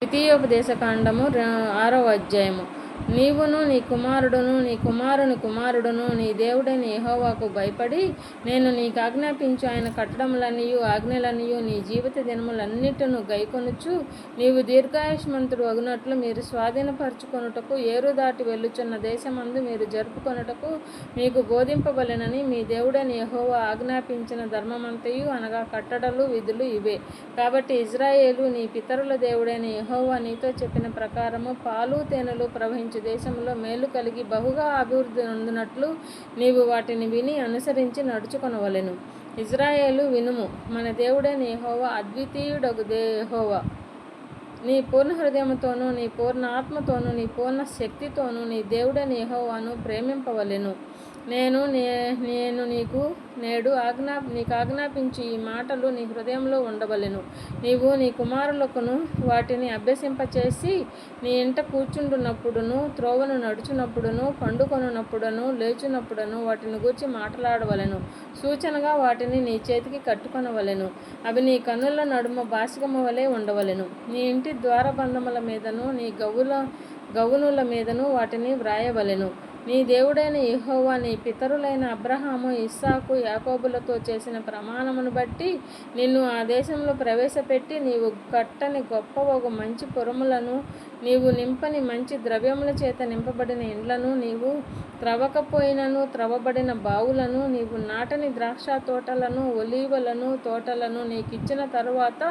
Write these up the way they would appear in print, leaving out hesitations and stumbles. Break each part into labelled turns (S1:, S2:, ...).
S1: ద్వితీయోపదేశకాండము 6వ అధ్యాయము. నీవును నీ కుమారుని కుమారుడును నీ దేవుడైన యెహోవాకు భయపడి నేను నీకు ఆజ్ఞాపించు ఆయన కట్టడములనియు ఆజ్ఞలనియు నీ జీవిత దినములన్నిటిను గైకొనుచు నీవు దీర్ఘాయుష్మంతుడు అగునట్లు మీరు స్వాధీనపరచుకొనుటకు ఏరు దాటి వెళ్ళుచున్న దేశమందు మీరు జరుపుకొనుటకు మీకు బోధింపబలెనని మీ దేవుడైన యెహోవా ఆజ్ఞాపించిన ధర్మమంతయు అనగా కట్టడలు విధులు ఇవే. కాబట్టి ఇజ్రాయేలు నీ పితరుల దేవుడైన యెహోవా నీతో చెప్పిన ప్రకారము పాలు తేనెలు ప్రవహించు దేశంలో మేలు కలిగి బహుగా అభివృద్ధి నొందినట్లు నీవు వాటిని విని అనుసరించి నడుచుకొనవలెను. ఇజ్రాయేలు వినుము, మన దేవుడైన యెహోవా అద్వితీయుడగు యెహోవా. నీ పూర్ణ హృదయముతోనూ నీ పూర్ణ ఆత్మతోనూ నీ పూర్ణ శక్తితోనూ నీ దేవుడైన యెహోవాను ప్రేమింపవలెను. నేను నీకు నేడు నీకు ఆజ్ఞాపించి ఈ మాటలు నీ హృదయంలో ఉండవలెను. నీవు నీ కుమారులకును వాటిని అభ్యసింపచేసి నీ ఇంట కూర్చుండునప్పుడును త్రోవను నడుచునప్పుడును పండుకొనున్నప్పుడును లేచునప్పుడును వాటిని గూర్చి మాట్లాడవలెను. సూచనగా వాటిని నీ చేతికి కట్టుకొనవలెను. అవి నీ కన్నుల నడుమ బాసికము వలె ఉండవలెను. నీ ఇంటి ద్వారబంధముల మీదను నీ గవునుల మీదను వాటిని వ్రాయవలెను. నీ దేవుడైన యెహోవా నీ పితరులైన అబ్రహాము ఇస్సాకు యాకోబులతో చేసిన ప్రమాణమును బట్టి నిన్ను ఆ దేశంలో ప్రవేశపెట్టి నీవు కట్టని గొప్ప ఒక మంచి పురములను నీవు నింపని మంచి ద్రవ్యముల చేత నింపబడిన ఇండ్లను నీవు త్రవకపోయినను త్రవబడిన బావులను నీవు నాటని ద్రాక్ష తోటలను ఒలీవలను తోటలను నీకిచ్చిన తరువాత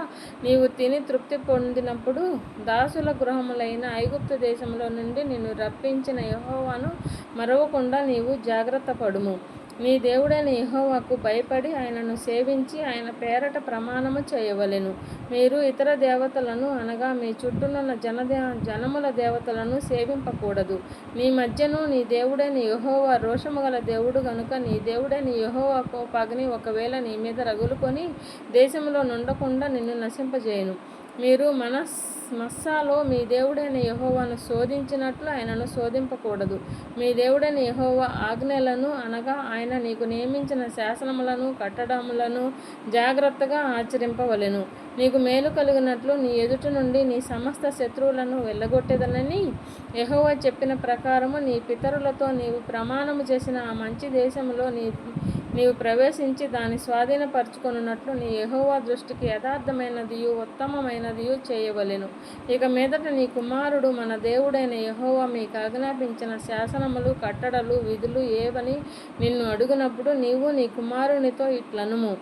S1: నీవు తిని తృప్తి పొందినప్పుడు దాసుల గృహములైన ఐగుప్తు దేశంలో నుండి నిన్ను రప్పించిన యెహోవాను మరవకుండా నీవు జాగ్రత్త పడుము. నీ దేవుడైన యెహోవాకు భయపడి ఆయనను సేవించి ఆయన పేరట ప్రమాణము చేయవలెను. మీరు ఇతర దేవతలను అనగా మీ చుట్టూనున్న జనముల దేవతలను సేవింపకూడదు. నీ మధ్యను నీ దేవుడైన యెహోవా రోషము గల దేవుడు గనుక నీ దేవుడైన యెహోవా కోపాగ్ని ఒకవేళ నీ మీద రగులుకొని దేశంలో నుండకుండా నిన్ను నశింపజేయును. మీరు మస్సాలో మీ దేవుడైన యెహోవాను శోధించినట్లు ఆయనను శోధింపకూడదు. మీ దేవుడైన యెహోవా ఆజ్ఞలను అనగా ఆయన నీకు నియమించిన శాసనములను కట్టడములను జాగ్రత్తగా ఆచరింపవలెను. నీకు మేలు కలిగినట్లు నీ ఎదుట నుండి నీ సమస్త శత్రువులను వెళ్ళగొట్టేదనని యెహోవా చెప్పిన ప్రకారము నీ పితరులతో నీవు ప్రమాణము చేసిన ఆ మంచి దేశములో నీవు ప్రవేశించి దాన్ని స్వాధీనపరచుకొనున్నట్లు నీ యెహోవా దృష్టికి యథార్థమైనదియు ఉత్తమమైనదియు చేయవలెను. ఇక మీదట నీ కుమారుడు మన దేవుడైన యెహోవా మీకు ఆజ్ఞాపించిన శాసనములు కట్టడలు విధులు ఏవని నిన్ను అడుగునప్పుడు నీవు నీ కుమారునితో ఇట్లనుము.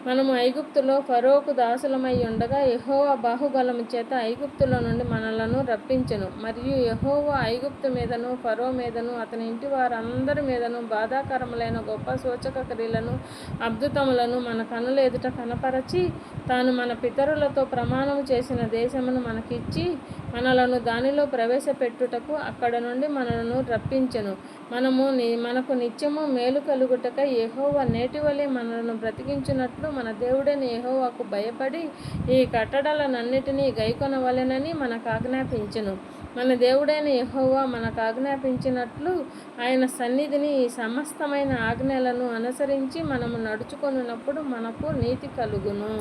S1: మనము ఐగుప్తులో ఫరోకు దాసులమై ఉండగా యెహోవా బాహుబలము చేత ఐగుప్తులో నుండి మనలను రప్పించెను. మరియు యెహోవా ఐగుప్తు మీదను ఫరో మీదను అతని ఇంటి వారందరి మీదను బాధాకరములైన గొప్ప సూచక క్రియలను అద్భుతములను మన కన్నుల ఎదుట కనపరచి తాను మన పితరులతో ప్రమాణము చేసిన దేశమును మనకిచ్చి మనలను దానిలో ప్రవేశపెట్టుటకు అక్కడ నుండి మనలను రప్పించెను. మనకు నిత్యము మేలు కలుగుటకై యెహోవా నేటివలే మనలను బ్రతికించున్నట్లు మన దేవుడైన యెహోవాకు భయపడి ఈ కట్టడలనన్నిటినీ గైకొనవలెనని మనకు ఆజ్ఞాపించెను. మన దేవుడైన యెహోవా మనకు ఆజ్ఞాపించినట్లు ఆయన సన్నిధిని ఈ సమస్తమైన ఆజ్ఞలను అనుసరించి మనము నడుచుకొనున్నప్పుడు మనకు నీతి కలుగును.